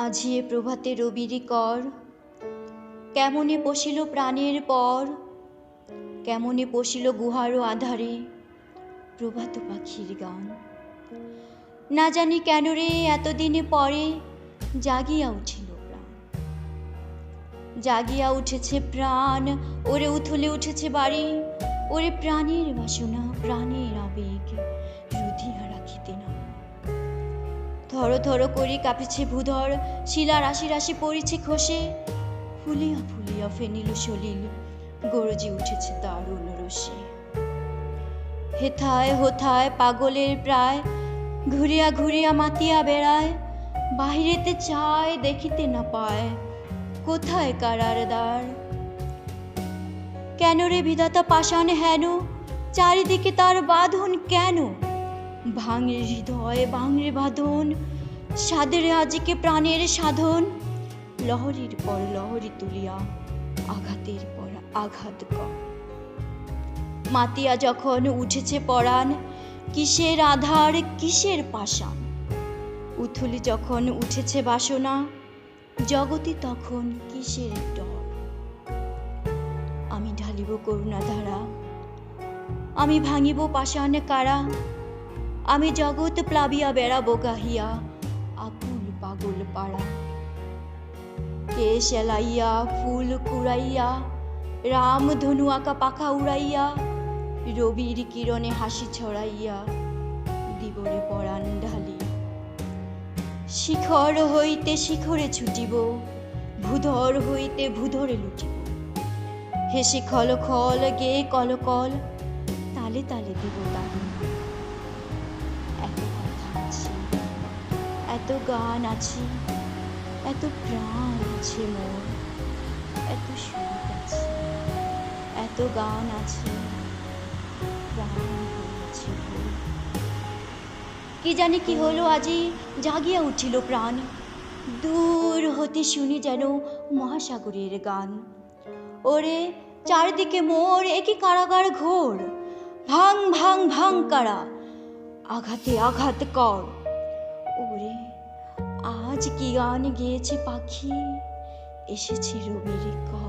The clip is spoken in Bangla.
আজিয়ে প্রভাতে রবির কর, কেমনে পশিল প্রাণের পর, কেমনে পশিল গুহার আধারে প্রভাত পাখির গান। না জানি কেন রে এতদিনে পরে জাগিয়া উঠিল প্রাণ, জাগিয়া উঠেছে প্রাণ, ওরে উথলে উঠেছে বাড়ি, ওরে প্রাণের বাসনা প্রাণের আবেগ রুধিয়া রাখিতে না। থর থর করি কাঁপেছে ভূধর, শিলা রাশি রাশি পড়েছে খসে, ফুলিয়া ফুলিয়া ফেনিল সলিল গরজে উঠেছে দারুণ রসে। হেথায় হোথায় পাগলের প্রায়, ঘুরিয়া ঘুরিয়া মাতিয়া বেড়ায়, বাহিরেতে চায় দেখিতে না পায় কোথায় কারার দ্বার। কেন রে বিধাতা পাষাণ হেন, চারিদিকে তার বাঁধন কেন? ভাঙরে হৃদয় ভাঙরে বাঁধন, সাদরে আজিকে প্রাণের সাধন, লহরীর পর লহরী তুলিয়া আঘাতের পর আঘাত কর। মাতিয়া যখন উঠেছে পরাণ, কিসের আধার কিসের পাষাণ, উথলি যখন উঠেছে বাসনা, জগতি তখন কিসের ডর। আমি ঢালিব করুণা ধারা, আমি ভাঙিব পাষাণ কারা, আমি জগৎ প্লাবিয়া বেড়াবো গাহিয়া আকুল পাগল পাড়া। কে সেলাইয়া ফুল কুড়াইয়া, রাম ধনু আঁকা পাখা উড়াইয়া, রবির কিরণে হাসি ছড়াইয়া দিবরে পরাণ ঢালি। শিখর হইতে শিখরে ছুটিব, ভূধর হইতে ভূধরে লুটিব, হেসে খল খল গে কল কল, তালে তালে দিব তালি। এত কথা আছে, এত গান আছে, এত প্রাণ আছে মোর, এত সুখ আছে, এত গান আছে, প্রাণ হয়েছে ভোর। কি জানি কি হলো আজি জাগিয়া উঠিল প্রাণ, দূর হতে শুনি যেন মহাসাগরের গান। ওরে চারিদিকে মোর একই কারাগার ঘোর, ভাং ভাং ভাং কারা, আঘাতে আঘাত কর। ওরে আজ কি গান গেয়েছে পাখি, এসেছে রবির কর।